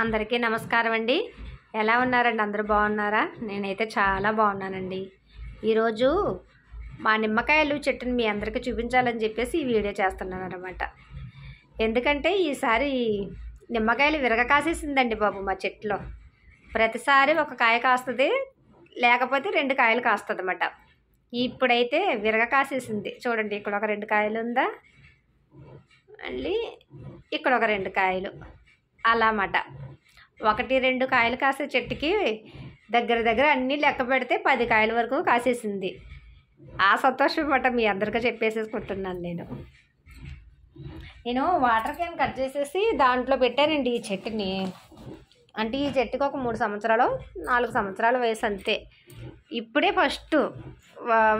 అందరికీ నమస్కారం అండి. ఎలా ఉన్నారండి? అందరూ బాగున్నారా? నేనైతే చాలా బాగున్నానండి. ఈరోజు మా నిమ్మకాయలు చెట్టుని మీ అందరికీ చూపించాలని చెప్పేసి ఈ వీడియో చేస్తున్నాను అనమాట. ఎందుకంటే ఈసారి నిమ్మకాయలు విరగ కాసేసిందండి బాబు మా చెట్టులో. ప్రతిసారి ఒక కాయ కాస్తుంది, లేకపోతే 2 కాయలు కాస్తుంది అన్నమాట. ఇప్పుడైతే విరగ కాసేసింది. చూడండి, ఇక్కడ ఒక 2 కాయలు ఉందా, మళ్ళీ ఇక్కడ ఒక 2 కాయలు అలా అన్నమాట. 1-2 కాయలు కాసే చెట్టుకి దగ్గర అన్నీ లెక్క పెడితే 10 కాయల వరకు కాసేసింది. ఆ సంతోషం అన్నమాట మీ అందరికీ చెప్పేసేసుకుంటున్నాను. నేను వాటర్ క్యాన్ కట్ చేసేసి దాంట్లో పెట్టానండి ఈ చెట్టుని. అంటే ఈ చెట్టుకి ఒక 3 సంవత్సరాలు 4 సంవత్సరాల వయసు అంతే. ఇప్పుడే ఫస్ట్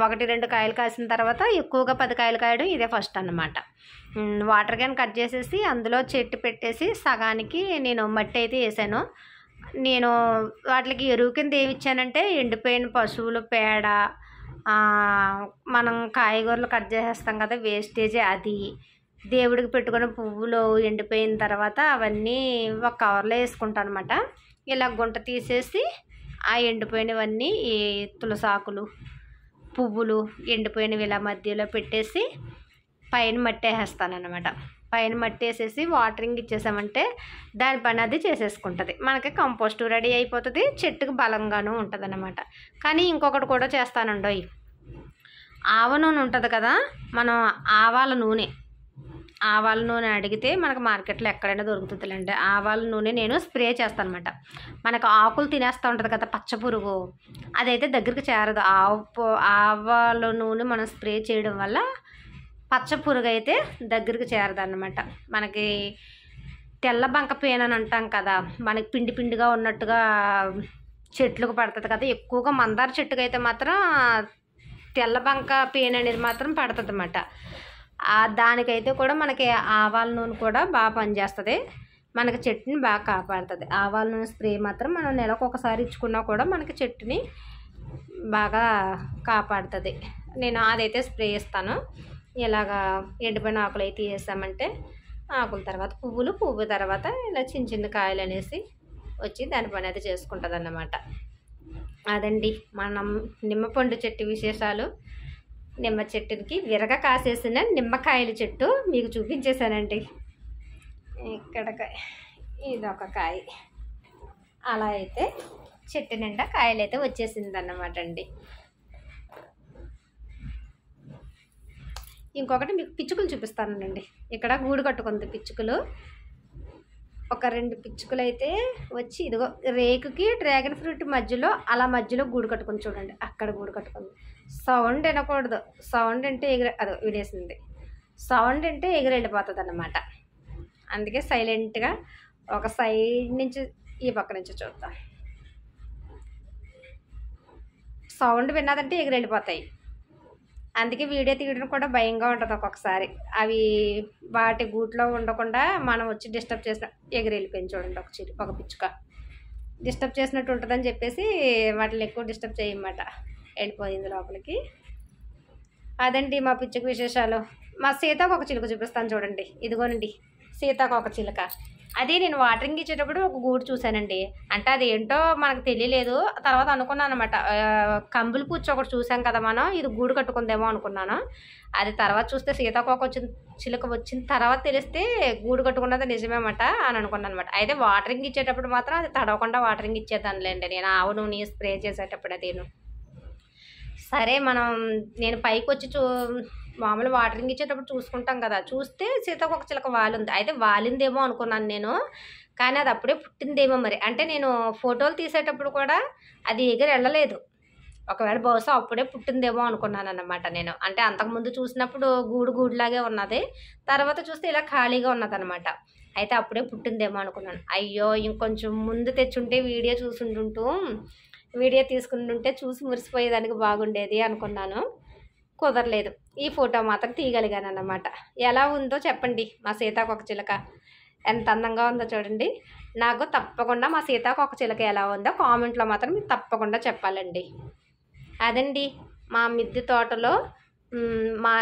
1-2 కాయలు కాసిన తర్వాత ఎక్కువగా 10 కాయలు కాయడం ఇదే ఫస్ట్ అన్నమాట. వాటర్ క్యాన్ కట్ చేసేసి అందులో చెట్టు పెట్టేసి సగానికి నేను మట్టి అయితే వేసాను. నేను వాటికి ఎరువు కింద ఏమి ఇచ్చానంటే ఎండిపోయిన పశువుల పేడ, మనం కాయగూరలు కట్ చేసేస్తాం కదా వేస్టేజ్, అది దేవుడికి పెట్టుకున్న పువ్వులు ఎండిపోయిన తర్వాత అవన్నీ ఒక కవర్లో వేసుకుంటాను అనమాట. ఇలా గుంట తీసేసి ఆ ఎండిపోయినవన్నీ ఈ తులసాకులు, పువ్వులు ఎండిపోయినవి ఇలా మధ్యలో పెట్టేసి పైన మట్టి వేసేస్తాను అనమాట. పైన మట్టి వేసేసి వాటరింగ్ ఇచ్చేసామంటే దాని పని అది చేసేసుకుంటుంది. మనకి కంపోస్ట్ రెడీ అయిపోతుంది, చెట్టుకు బలంగాను ఉంటుంది అన్నమాట. కానీ ఇంకొకటి కూడా చేస్తానండో, ఆవ నూనె ఉంటుంది కదా, మనం ఆవాల నూనె అడిగితే మనకు మార్కెట్లో ఎక్కడైనా దొరుకుతుందిలేండి. ఆవాల నూనె నేను స్ప్రే చేస్తాను అనమాట. మనకు ఆకులు తినేస్తూ ఉంటుంది కదా పచ్చ పురుగు, అదైతే దగ్గరికి చేరదు. ఆవాల నూనె మనం స్ప్రే చేయడం వల్ల పచ్చ పురుగు అయితే దగ్గరికి చేరదన్నమాట. మనకి తెల్ల బంక పేను అని అంటాం కదా, మనకి పిండిగా ఉన్నట్టుగా చెట్లకు పడుతుంది కదా. ఎక్కువగా మందార చెట్టుకు అయితే మాత్రం తెల్ల బంక పేను అనేది మాత్రం పడుతుంది అన్నమాట. దానికైతే కూడా మనకి ఆవాల నూనె కూడా బాగా పనిచేస్తుంది, మనకి చెట్టుని బాగా కాపాడుతుంది. ఆవాల నూనె స్ప్రే మాత్రం మనం నెలకు ఒకసారి ఇచ్చుకున్నా కూడా మనకి చెట్టుని బాగా కాపాడుతుంది. నేను అదైతే స్ప్రే చేస్తాను. ఇలాగా ఎండిపోయిన ఆకులు అయితే వేసామంటే ఆకుల తర్వాత పువ్వు తర్వాత ఇలా చిన్న కాయలు అనేసి వచ్చి దాని పని అయితే చేసుకుంటుంది అన్నమాట. అదండి మనం నిమ్మపండు చెట్టు విశేషాలు. నిమ్మ చెట్టుకి విరగ కాసేసిన నిమ్మకాయల చెట్టు మీకు చూపించేశానండి. ఇక్కడ ఇదొక కాయ, అలా అయితే చెట్టు నిండా కాయలు అయితే వచ్చేసింది అన్నమాట అండి. ఇంకొకటి మీకు పిచ్చుకలు చూపిస్తానండి. ఇక్కడ గూడు కట్టుకుంది పిచ్చుకలు. ఒక 2 పిచ్చుకలు అయితే వచ్చి ఇదిగో రేకుకి డ్రాగన్ ఫ్రూట్ మధ్యలో గూడు కట్టుకుంది. చూడండి, అక్కడ గూడు కట్టుకుంది. సౌండ్ వినకూడదు, సౌండ్ అంటే అదో వినేసింది. సౌండ్ అంటే వెళ్ళిపోతుంది అన్నమాట. అందుకే సైలెంట్గా ఒక సైడ్ నుంచి ఈ పక్క నుంచి చూద్దాం. సౌండ్ విన్నదంటే వెళ్ళిపోతాయి. అందుకే వీడియో తీయడం కూడా భయంగా ఉంటుంది ఒక్కొక్కసారి. అవి వాటి గూట్లో ఉండకుండా మనం వచ్చి డిస్టర్బ్ చేసిన వెళ్ళిపోయింది. చూడండి, ఒక పిచ్చుక డిస్టర్బ్ చేసినట్టు ఉంటుందని చెప్పేసి వాటిని ఎక్కువ డిస్టర్బ్ చేయమాట, వెళ్ళిపోయింది లోపలికి. అదండి మా పిచ్చుక విశేషాలు. మా సీతాకోక చిలుక చూపిస్తాను చూడండి. ఇదిగోనండి సీతాకోక చిలుక. అది నేను వాటరింగ్ ఇచ్చేటప్పుడు ఒక గూడు చూశానండి. అంటే అది ఏంటో మనకు తెలియలేదు. తర్వాత అనుకున్నాను అనమాట, కంబులు పూచి ఒకటి చూసాం కదా మనం, ఇది గూడు కట్టుకుందేమో అనుకున్నాను. అది తర్వాత చూస్తే సీతాకోక చిలుక వచ్చిన తర్వాత తెలిస్తే గూడు కట్టుకున్నది నిజమేమాట అని అనుకున్నాను అనమాట. అయితే వాటరింగ్ ఇచ్చేటప్పుడు మాత్రం అది తడవకుండా వాటరింగ్ ఇచ్చేదానిలేండి నేను, ఆవు నూనె స్ప్రే చేసేటప్పుడు. అదేను సరే, నేను పైకి వచ్చి మామూలు వాటరింగ్ ఇచ్చేటప్పుడు చూసుకుంటాం కదా, చూస్తే సీతాకోక చిలుక వాలింది. అయితే వాలిందేమో అనుకున్నాను నేను, కానీ అది అప్పుడే పుట్టిందేమో మరి. అంటే నేను ఫోటోలు తీసేటప్పుడు కూడా అది వెళ్ళలేదు. ఒకవేళ బహుశా అప్పుడే పుట్టిందేమో అనుకున్నాను అన్నమాట నేను. అంటే అంతకుముందు చూసినప్పుడు గూడులాగే ఉన్నది, తర్వాత చూస్తే ఇలా ఖాళీగా ఉన్నదన్నమాట. అయితే అప్పుడే పుట్టిందేమో అనుకున్నాను. అయ్యో, ఇంకొంచెం ముందు తెచ్చుంటే వీడియో తీసుకుంటుంటే చూసి మురిసిపోయేదానికి బాగుండేది అనుకున్నాను. కుదరలేదు. ఈ ఫోటో మాత్రం తీయగలిగాను అన్నమాట. ఎలా ఉందో చెప్పండి మా సీతాకోక చిలుక, ఎంత అందంగా ఉందో చూడండి. నాకు తప్పకుండా మా సీతాకోక చిలుక ఎలా ఉందో కామెంట్లో మాత్రం మీరు తప్పకుండా చెప్పాలండి. అదండి మా మిద్దె తోటలో మా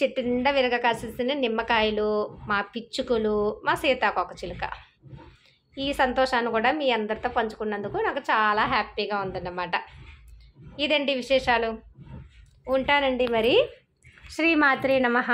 చెట్టు నిండా విరగ కాసేసిన నిమ్మకాయలు, మా పిచ్చుకలు, మా సీతాకోక చిలుక. ఈ సంతోషాన్ని కూడా మీ అందరితో పంచుకున్నందుకు నాకు చాలా హ్యాపీగా ఉందన్నమాట. ఇదండి విశేషాలు. ఉంటానండి మరి. శ్రీమాత్రే నమః.